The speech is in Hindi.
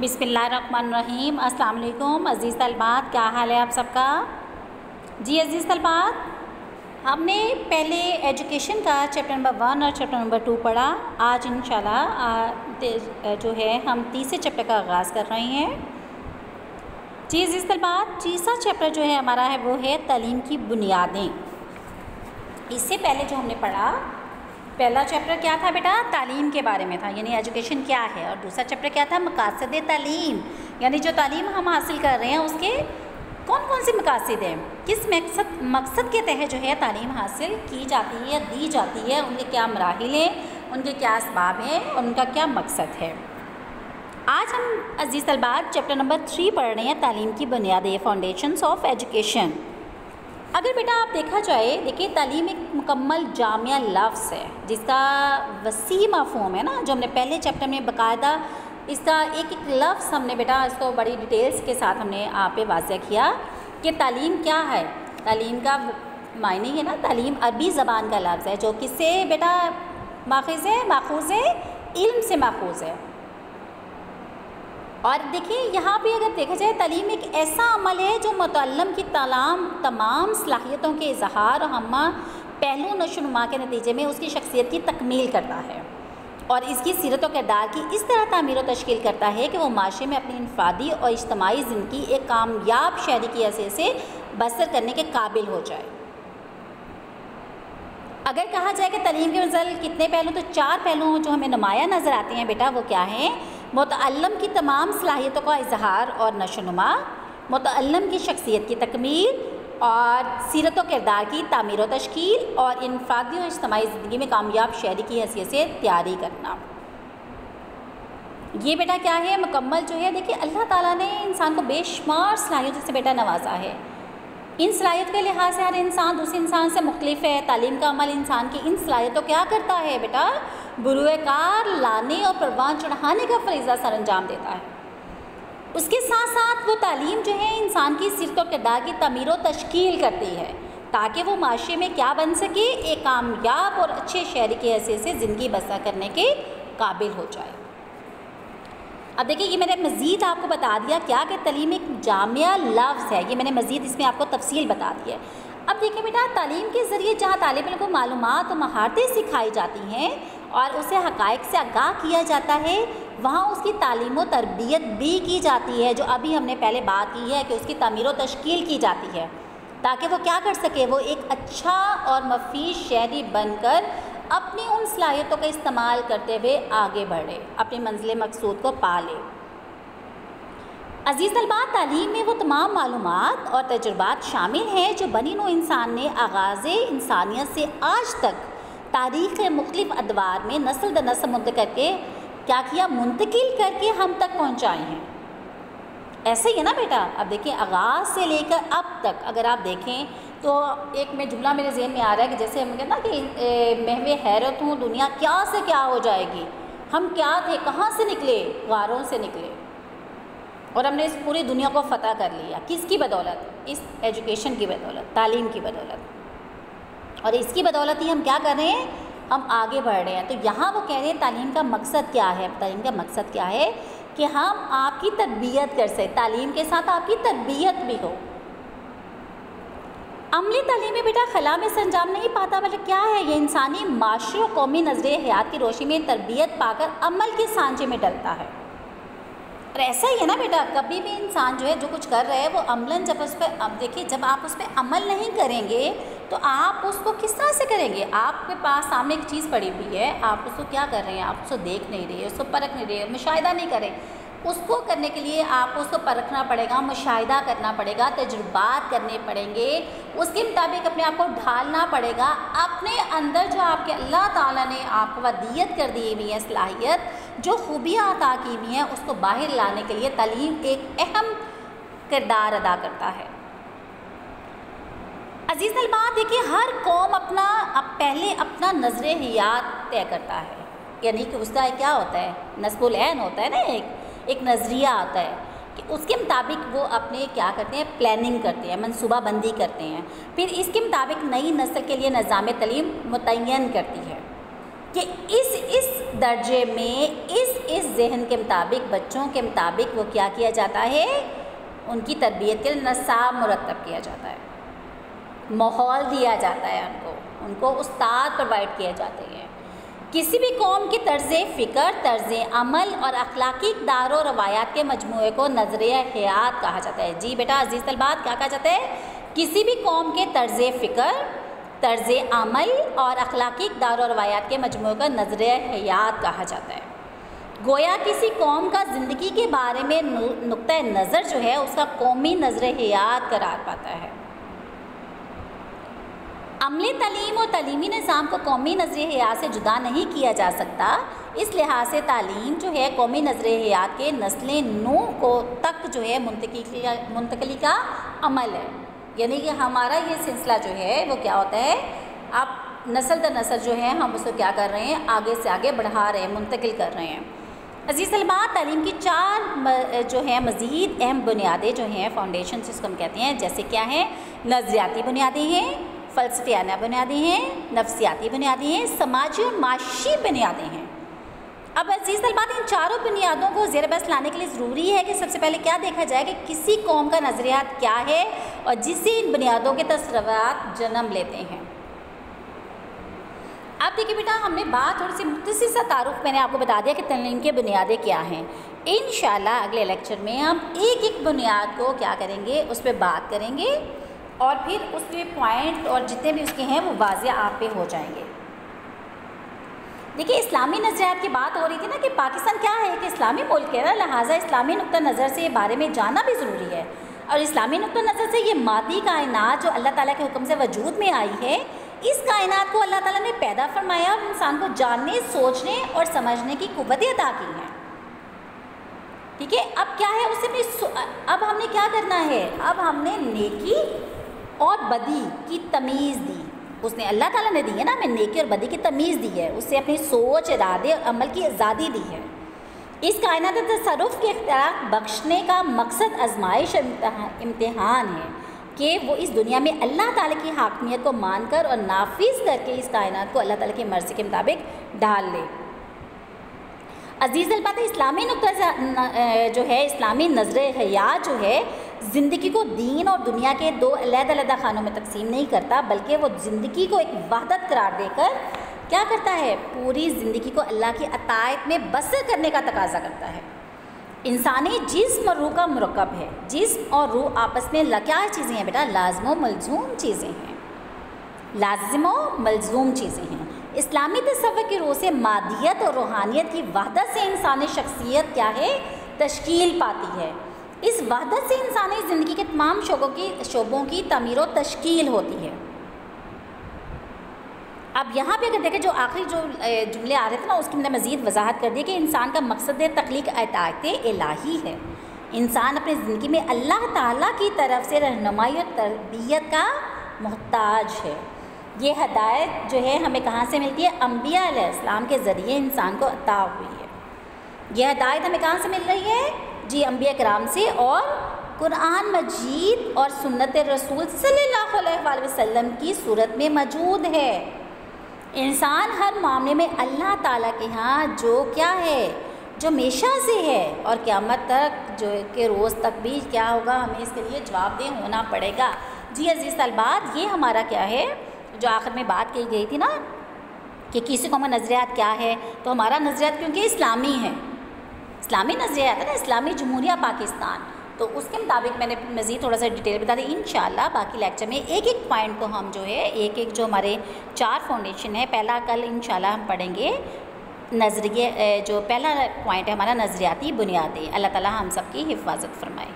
बिस्मिल्लाहिर्रहमानिर्रहीम। अस्सलाम वालेकुम अज़ीज़ तलबात, क्या हाल है आप सबका? जी अज़ीज़ तलबात, हमने पहले एजुकेशन का चैप्टर नंबर 1 और चैप्टर नंबर 2 पढ़ा। आज इंशाल्लाह जो है हम तीसरे चैप्टर का आगाज़ कर रहे हैं। जी अज़ीज़ तलबात, तीसरा चैप्टर जो है हमारा है वो है तालीम की बुनियादें। इससे पहले जो हमने पढ़ा, पहला चैप्टर क्या था बेटा? तालीम के बारे में था, यानी एजुकेशन क्या है, और दूसरा चैप्टर क्या था? मकासद तालीम, यानी जो तालीम हम हासिल कर रहे हैं उसके कौन कौन से मकासद हैं, किस मकसद के तहत जो है तालीम हासिल की जाती है, दी जाती है, उनके क्या मराहिल हैं, उनके क्या असबाब हैं और उनका क्या मकसद है। आज हम अज़ीज़ तलबात चैप्टर नंबर 3 पढ़ रहे हैं, तालीम की बुनियादें, फाउंडेशंस ऑफ एजुकेशन। अगर बेटा आप देखा जाए, देखिए तालीम एक मुकम्मल जामिया लफ्ज़ है जिसका वसी मफ़हूम है ना, जो हमने पहले चैप्टर में बाकायदा इसका एक एक लफ्ज़ हमने बेटा इसको बड़ी डिटेल्स के साथ हमने आप पे वाज़ह किया कि तालीम क्या है। तालीम का मायने है ना, तालीम अरबी ज़बान का लफ्ज़ है जो किससे बेटा माखूज़ है, इल्म से माखूज़ है। और देखिए यहाँ पे अगर देखा जाए, तालीम एक ऐसा अमल है जो मुतअल्लिम की तमाम सलाहियतों के इजहार और हम्मा पहलू नशोनुमा के नतीजे में उसकी शख्सियत की तकमील करता है और इसकी सीरत और किरदार की इस तरह तामीर और तश्कील करता है कि वो माशरे में अपनी इनफरादी और इज्तिमाई ज़िंदगी एक कामयाब शहरी की हैसियत से बसर करने के काबिल हो जाए। अगर कहा जाए कि तालीम के मज़ल कितने पहलू, तो 4 पहलू जो हमें नुमाया नज़र आते हैं बेटा, वो क्या हैं? मुतअल्लिम की तमाम सलाहियतों का इजहार और नशोनुमा, मुतअल्लिम की शख्सियत की तकमील और सीरत व किरदार की तामीर व तश्कील, और इनफरादी और इज्तिमाई ज़िंदगी में कामयाब शहरी की हैसियत से तैयारी करना। ये बेटा क्या है? मुकम्मल जो है, देखिए अल्लाह ताला ने इंसान को बेशुमार सलाहियतों से बेटा नवाजा है। इन सलाहियत के लिहाज से हर इंसान दूसरे इंसान से मुख्तलिफ है। तालीम का अमल इंसान की इन सलाहियतों क्या करता है बेटा? बुरुए कार लाने और परवान चढ़ाने का फरीज़ा सर अंजाम देता है। उसके साथ साथ वो तालीम जो है इंसान की सीरत और किरदार की तामीर व तश्कील करती है ताकि वो माशरे में क्या बन सके? एक कामयाब और अच्छे शहरी की हैसियत से ज़िंदगी बसर करने के काबिल हो जाए। अब देखिए, ये मैंने मज़ीद आपको बता दिया क्या कि तालीम एक जामिया लफ्ज़ है, ये मैंने मज़ीद इसमें आपको तफसील बता दी है। अब देखिए बेटा, तालीम के ज़रिए जहाँ तालिब इल्म को मालूमात और महारतें सिखाई जाती हैं और उसे हक़ाइक़ से आगाह किया जाता है, वहाँ उसकी तालीम व तरबियत भी की जाती है, जो अभी हमने पहले बात की है कि उसकी तामीर व तश्कील की जाती है ताकि वो क्या कर सके? वो एक अच्छा और मफीद शहरी बनकर अपनी उन सलाहियतों का इस्तेमाल करते हुए आगे बढ़े, अपनी मंजिल मकसूद को पा ले। अज़ीज़ तलबात, तालीम में वो तमाम मालूमात और तजुर्बात शामिल हैं जो बनी नौ इंसान ने आगाज़ इंसानियत से आज तक तारीख़ के मुख्तलिफ़ अदवार में नस्ल दर नस्ल मुंतकिल करके क्या किया? मुंतकिल करके हम तक पहुँचाए हैं। ऐसे ही है ना बेटा। अब देखिए, आगाज़ से लेकर अब तक अगर आप देखें तो एक में जुमला मेरे ज़हन में आ रहा है कि जैसे हम कहते ना कि महवे हैरत हूँ, दुनिया क्या से क्या हो जाएगी। हम क्या थे, कहाँ से निकले? गारों से निकले और हमने इस पूरी दुनिया को फ़तह कर लिया। किसकी बदौलत? इस एजुकेशन की बदौलत, तालीम की बदौलत। और इसकी बदौलत ही हम क्या कर रहे हैं? हम आगे बढ़ रहे हैं। तो यहाँ वो कह रहे हैं तालीम का मकसद क्या है? तालीम का मकसद क्या है कि हम आपकी तरबियत कर सकें, तालीम के साथ आपकी तरबियत भी हो। अमली तालीम में बेटा खला में संजाम नहीं पाता, मतलब क्या है? ये इंसानी माशरे और कौमी नज़रिए हयात की रोशनी में तरबियत पाकर अमल के सांचे में डलता है। और ऐसा ही है ना बेटा, कभी भी इंसान जो है जो कुछ कर रहा है वो अमलन जब उस पर, अब देखिए जब आप उस पर अमल नहीं करेंगे तो आप उसको किस तरह से करेंगे? आपके पास सामने एक चीज़ पड़ी हुई है, आप उसको क्या कर रहे हैं? आप उसको देख नहीं रहे, उसको परख नहीं रहे, मुशाहिदा नहीं करें। उसको करने के लिए आपको उसको परखना पड़ेगा, मुशाहिदा करना पड़ेगा, तजुर्बात करने पड़ेंगे, उसके मुताबिक अपने आप को ढालना पड़ेगा। अपने अंदर जो आपके अल्लाह ताला ने आपको वदीयत कर दी हुई है, सलाहियत, जो खूबियाँ अता की हुई हैं, उसको बाहर लाने के लिए तालीम एक अहम किरदार अदा करता है। अज़ीज़ तलबात, देखिए हर कौम पहले अपना नज़र हयात तय करता है, यानी कि उसका क्या होता है? नस्बुल ऐन होता है ना, एक नज़रिया आता है कि उसके मुताबिक वो अपने क्या करते हैं? प्लानिंग करते हैं, मनसूबाबंदी करते हैं, फिर इसके मुताबिक नई नस्ल के लिए निज़ाम तालीम मुतय्यन करती है। कि इस दर्जे में इस जहन के मुताबिक, बच्चों के मुताबिक वो क्या किया जाता है, उनकी तरबियत के लिए नसाब मुरतब किया जाता है, माहौल दिया जाता है, उनको उस्ताद प्रोवाइड किए जाते हैं। किसी भी कौम की तर्ज़ फ़िक्र, तर्ज़ अमल और अखलाकी इक़दार और रवायात के मजमूए को नज़रिया हयात कहा जाता है। जी बेटा अज़ीज़ तलबात, क्या कहा जाता है? किसी भी कौम के तर्ज़ फ़िक्र, तर्ज़ अमल और अखलाकी इक़दार और रवायात के मजमूए को नज़रिया हयात कहा जाता है। गोया किसी कौम का ज़िंदगी के बारे में नुक्ता नज़र जो है उसका कौमी नज़र हयात करार पाता है। अमली तालीम और तालीमी निज़ाम को कौमी नज़र हयात से जुदा नहीं किया जा सकता। इस लिहाज से तालीम जो है कौमी नज़र हयात के नस्लें नू को तक जो है मुंतकली का अमल है। यानी कि हमारा ये सिलसिला जो है वो क्या होता है, आप नस्ल दर नस्ल जो है हम उसको क्या कर रहे हैं, आगे से आगे बढ़ा रहे हैं, मुंतकिल कर रहे हैं। अज़ीज़ तलबात, तालीम की 4 जो है मज़ीद अहम बुनियादें जो हैं, फाउंडेशन जिसको हम कहते हैं, जैसे क्या हैं, नज़रियाती बुनियादें हैं, फ़लसफ़ियाना बुनियादें हैं, नफ्सियाती बुनियादें हैं, समाजी और माशी बुनियादें हैं। अब अज़ीज़ तलबात, इन चारों बुनियादों को ज़ेर बहस लाने के लिए ज़रूरी है कि सबसे पहले क्या देखा जाए कि किसी कौम का नज़रियात क्या है और जिससे इन बुनियादों के तसव्वुरात जन्म लेते हैं। अब देखिए बेटा, हमने बात थोड़ी सी मुख्तसर सा तारुफ मैंने आपको बता दिया कि तालीम की बुनियादें क्या हैं। इंशाअल्लाह अगले लेक्चर में हम एक एक बुनियाद को क्या करेंगे, उस पर बात करेंगे और फिर उसके पॉइंट और जितने भी उसके हैं वो वाज़ेह आप पे हो जाएंगे। देखिए, इस्लामी नज़रियात की बात हो रही थी ना कि पाकिस्तान क्या है कि इस्लामी मुल्क है ना, लिहाजा इस्लामी नुक्ता नज़र से बारे में जानना भी ज़रूरी है। और इस्लामी नुक्ता नज़र से ये मादी कायनात जो अल्लाह ताला के हुक्म से वजूद में आई है, इस कायनात को अल्लाह ताला ने पैदा फरमाया और इंसान को जानने, सोचने और समझने की कुव्वत अता की है। ठीक है, अब क्या है उससे अब हमने क्या करना है, अब हमने नेकी और बदी की तमीज़ दी, उसने अल्लाह ताला ने दी है ना, हमें नेकी और बदी की तमीज़ दी है, उससे अपनी सोच, इरादे और अमल की आज़ादी दी है। इस कायनात तसर्रुफ़ के इख्तियार बख्शने का मकसद आजमाइश इम्तिहान है कि वो इस दुनिया में अल्लाह ताला की हाकमियत को मानकर और नाफिज करके इस कायनात को अल्लाह ताला की मर्ज़ी के मुताबिक ढाल ले। अज़ीज़ अल बात, इस्लामी नुक्ता जो है, इस्लामी नज़र हयात जो है, ज़िंदगी को दीन और दुनिया के 2 अलग-अलग खानों में तकसीम नहीं करता, बल्कि वो ज़िंदगी को एक वहदत करार देकर क्या करता है, पूरी ज़िंदगी को अल्लाह की अतायत में बसर करने का तकाजा करता है। इंसानी जिस्म और रूह का मुरक्कब है। जिस्म और रूह आपस में क्या चीज़ें हैं बेटा, लाज़िम व मलज़ूम चीज़ें हैं, लाज़िम व मलज़ूम चीज़ें हैं। इस्लामी तसव्वुर की रोह से मादियत और रूहानियत की वहदत से इंसानी शख्सियत क्या है, तश्कील पाती है। इस वहदत से इंसानी ज़िंदगी के तमाम शोबों की तमीर व तश्कील होती है। अब यहाँ पे अगर देखें, जो आखिरी जो जुमले आ रहे थे ना, उसकी मैंने मज़ीद वजाहत कर दी कि इंसान का मकसद तख्लीक अतायत इलाही है। इंसान अपनी ज़िंदगी में अल्लाह ताला की तरफ से रहनुमाई और तरबियत का मोहताज है। ये हदायत जो है हमें कहाँ से मिलती है, अम्बिया अलैहिस्सलाम के ज़रिए इंसान को अता हुई है। यह हदायत हमें कहाँ से मिल रही है जी, अम्बिया कराम से, और कुरान मजीद और सुन्नत रसूल सल्लल्लाहु अलैहि वसल्लम की सूरत में मौजूद है। इंसान हर मामले में अल्लाह ताला के यहाँ जो क्या है, जो हमेशा से है और क़यामत तक जो के रोज़ तक भी क्या होगा, हमें इसके लिए जवाबदेह होना पड़ेगा। जी अज़ीज़ तलबात, ये हमारा क्या है, जो आखिर में बात की गई थी ना कि किसी कौम का नज़रियात क्या है, तो हमारा नज़रियात क्योंकि इस्लामी है, इस्लामी नज़रियात है ना, इस्लामी जमहूरिया पाकिस्तान, तो उसके मुताबिक मैंने मज़ीद थोड़ा सा डिटेल बता दी। इंशाअल्लाह बाकी लेक्चर में एक एक पॉइंट को हम जो है, एक एक जो हमारे 4 फाउंडेशन है, पहला कल इंशाअल्लाह हम पढ़ेंगे नज़रिए, जो पहला पॉइंट है हमारा नज़रियाती बुनियादें। अल्लाह ताला हम सब की हिफाजत फरमाए।